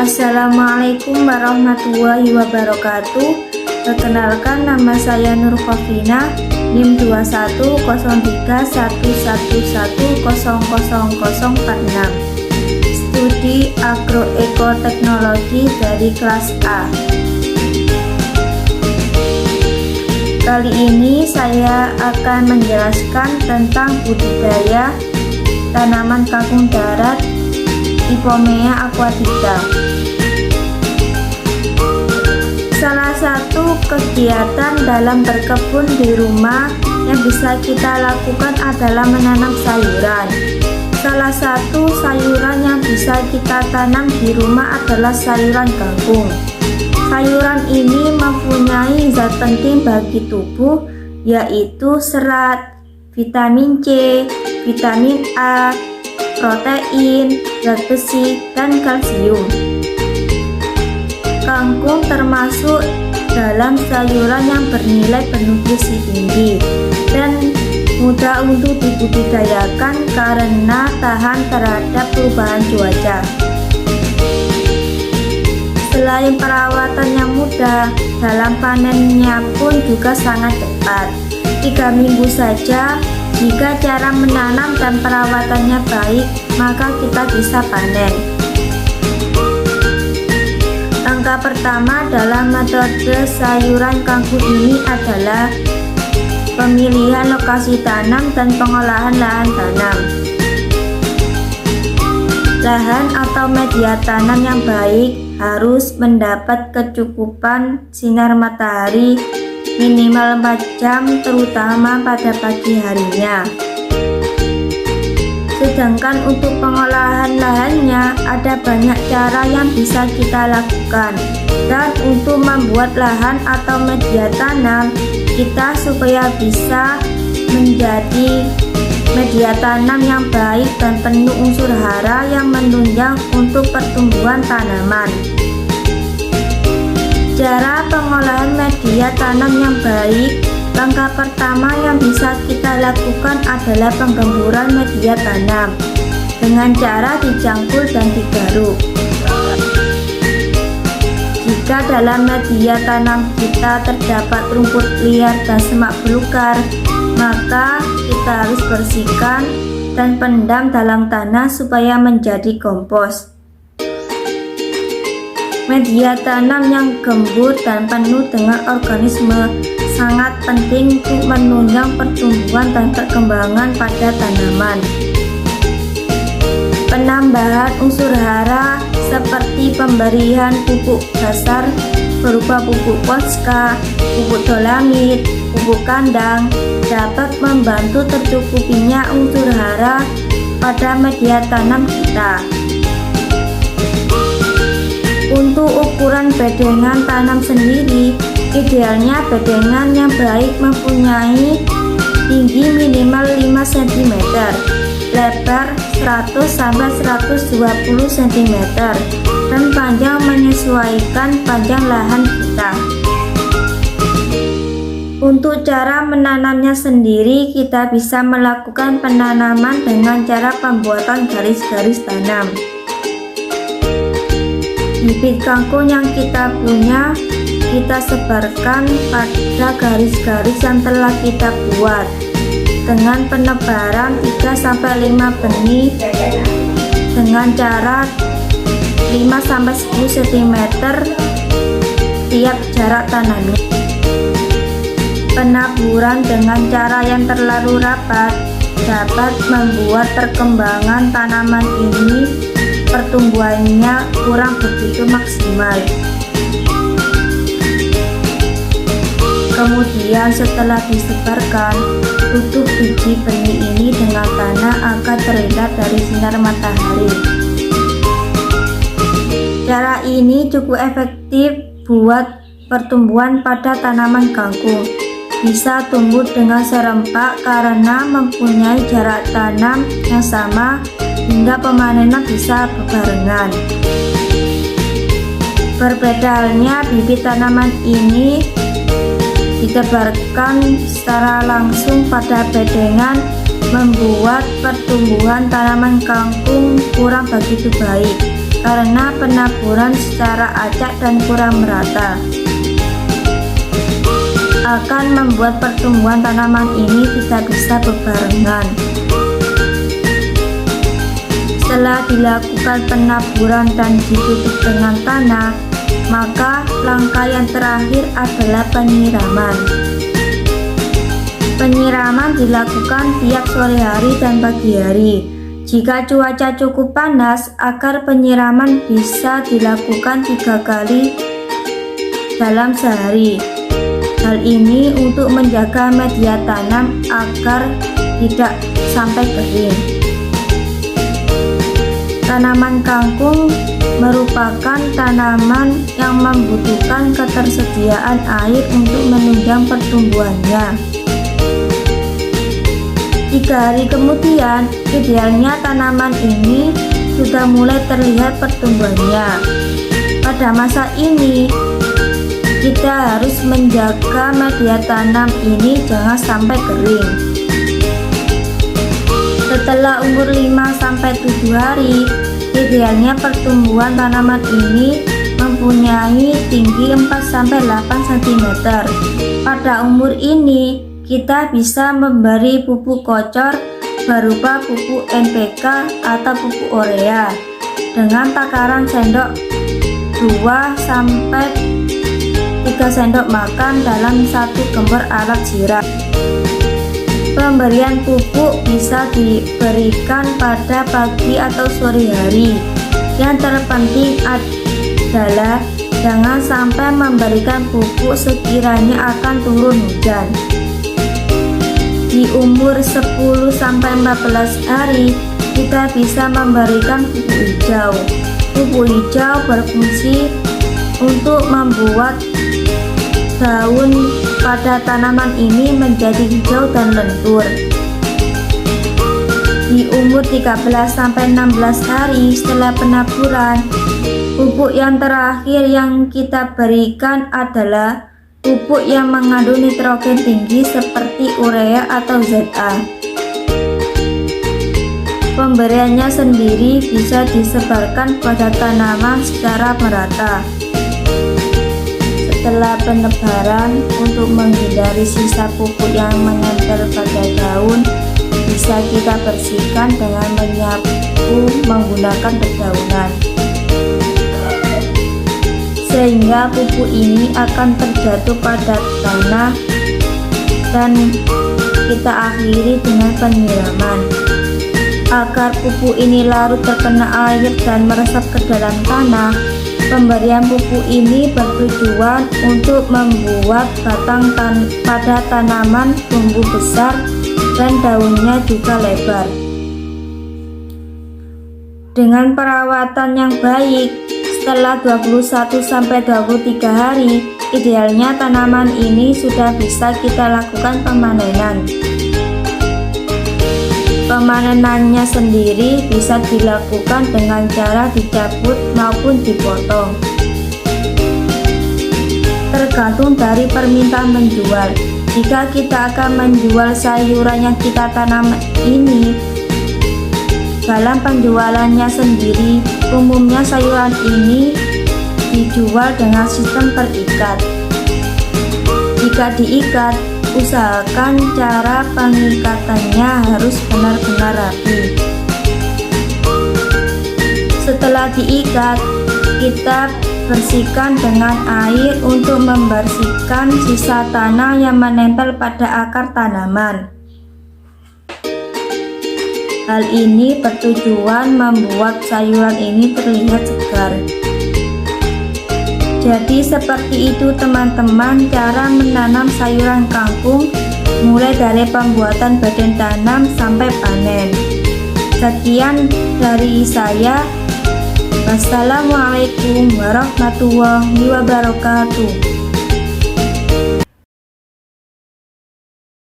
Assalamualaikum warahmatullahi wabarakatuh. Perkenalkan, nama saya Nur Khofina, NIM 210311100046, studi agroekoteknologi dari kelas A. Kali ini saya akan menjelaskan tentang budidaya tanaman kangkung darat Ipomoea aquatica. Salah satu kegiatan dalam berkebun di rumah yang bisa kita lakukan adalah menanam sayuran. Salah satu sayuran yang bisa kita tanam di rumah adalah sayuran kangkung. Sayuran ini mempunyai zat penting bagi tubuh, yaitu serat, vitamin C, vitamin A, protein, zat besi, dan kalsium. Kangkung termasuk dalam sayuran yang bernilai bernutrisi tinggi dan mudah untuk dibudidayakan karena tahan terhadap perubahan cuaca. Selain perawatan yang mudah, dalam panennya pun juga sangat cepat, 3 minggu saja. Jika cara menanam dan perawatannya baik, maka kita bisa panen. Langkah pertama dalam metode sayuran kangkung ini adalah pemilihan lokasi tanam dan pengolahan lahan tanam. Lahan atau media tanam yang baik harus mendapat kecukupan sinar matahari minimal 4 jam, terutama pada pagi harinya. Sedangkan untuk pengolahan lahannya ada banyak cara yang bisa kita lakukan. Dan untuk membuat lahan atau media tanam kita supaya bisa menjadi media tanam yang baik dan penuh unsur hara yang menunjang untuk pertumbuhan tanaman. Cara pengolahan media tanam yang baik. Langkah pertama yang bisa kita lakukan adalah penggemburan media tanam dengan cara dicangkul dan digaruk. Jika dalam media tanam kita terdapat rumput liar dan semak belukar, maka kita harus bersihkan dan pendam dalam tanah supaya menjadi kompos. Media tanam yang gembur dan penuh dengan organisme sangat penting untuk menunjang pertumbuhan dan perkembangan pada tanaman. Penambahan unsur hara seperti pemberian pupuk dasar berupa pupuk fosfa, pupuk dolamit, pupuk kandang dapat membantu tercukupinya unsur hara pada media tanam kita. Untuk ukuran bedengan tanam sendiri, idealnya bedengan yang baik mempunyai tinggi minimal 5 cm, lebar 100-120 cm, dan panjang menyesuaikan panjang lahan kita. Untuk cara menanamnya sendiri, kita bisa melakukan penanaman dengan cara pembuatan garis-garis tanam. Bibit kangkung yang kita punya kita sebarkan pada garis-garis yang telah kita buat dengan penebaran 3-5 benih dengan cara 5-10 cm tiap jarak tanamnya. Penaburan dengan cara yang terlalu rapat dapat membuat perkembangan tanaman ini pertumbuhannya kurang begitu maksimal. Kemudian setelah disebarkan, tutup biji benih ini dengan tanah agar terhindar dari sinar matahari. Cara ini cukup efektif buat pertumbuhan pada tanaman kangkung. Bisa tumbuh dengan serempak karena mempunyai jarak tanam yang sama hingga pemanenan bisa berbarengan. Berbeda halnya bibit tanaman ini ditebarkan secara langsung pada bedengan, membuat pertumbuhan tanaman kangkung kurang begitu baik. karena penaburan secara acak dan kurang merata akan membuat pertumbuhan tanaman ini tidak bisa berbarengan. Setelah dilakukan penaburan dan ditutup dengan tanah, maka langkah yang terakhir adalah penyiraman. Penyiraman dilakukan tiap sore hari dan pagi hari. Jika cuaca cukup panas, agar penyiraman bisa dilakukan 3 kali dalam sehari. Hal ini untuk menjaga media tanam agar tidak sampai kering. Tanaman kangkung merupakan tanaman yang membutuhkan ketersediaan air untuk menunjang pertumbuhannya. 3 hari kemudian, idealnya tanaman ini sudah mulai terlihat pertumbuhannya. Pada masa ini, kita harus menjaga media tanam ini jangan sampai kering. Setelah umur 5-7 hari, idealnya pertumbuhan tanaman ini mempunyai tinggi 4-8 cm. Pada umur ini, kita bisa memberi pupuk kocor berupa pupuk NPK atau pupuk urea dengan takaran sendok 2-3 sendok makan dalam 1 gembor alat siram. Pemberian pupuk bisa diberikan pada pagi atau sore hari. Yang terpenting adalah jangan sampai memberikan pupuk sekiranya akan turun hujan. Di umur 10-14 hari, kita bisa memberikan pupuk hijau. Pupuk hijau berfungsi untuk membuat daun pada tanaman ini menjadi hijau dan lentur. Di umur 13-16 hari setelah penaburan, pupuk yang terakhir yang kita berikan adalah pupuk yang mengandung nitrogen tinggi seperti urea atau ZA. Pemberiannya sendiri bisa disebarkan pada tanaman secara merata. Setelah penebaran, untuk menghindari sisa pupuk yang menempel pada daun, bisa kita bersihkan dengan menyapu menggunakan dedaunan, sehingga pupuk ini akan terjatuh pada tanah. Dan kita akhiri dengan penyiraman. Agar pupuk ini larut terkena air dan meresap ke dalam tanah, pemberian pupuk ini bertujuan untuk membuat batang pada tanaman tumbuh besar dan daunnya juga lebar. Dengan perawatan yang baik, setelah 21-23 hari, idealnya tanaman ini sudah bisa kita lakukan pemanenan. Pemanenannya sendiri bisa dilakukan dengan cara dicabut maupun dipotong, tergantung dari permintaan menjual. Jika kita akan menjual sayuran yang kita tanam ini, dalam penjualannya sendiri, umumnya sayuran ini dijual dengan sistem terikat. Jika diikat, usahakan cara pengikatannya harus benar-benar rapi. Setelah diikat, kita bersihkan dengan air untuk membersihkan sisa tanah yang menempel pada akar tanaman. Hal ini bertujuan membuat sayuran ini terlihat segar. Jadi seperti itu teman-teman, cara menanam sayuran kangkung mulai dari pembuatan badan tanam sampai panen. Sekian dari saya. Wassalamualaikum warahmatullahi wabarakatuh.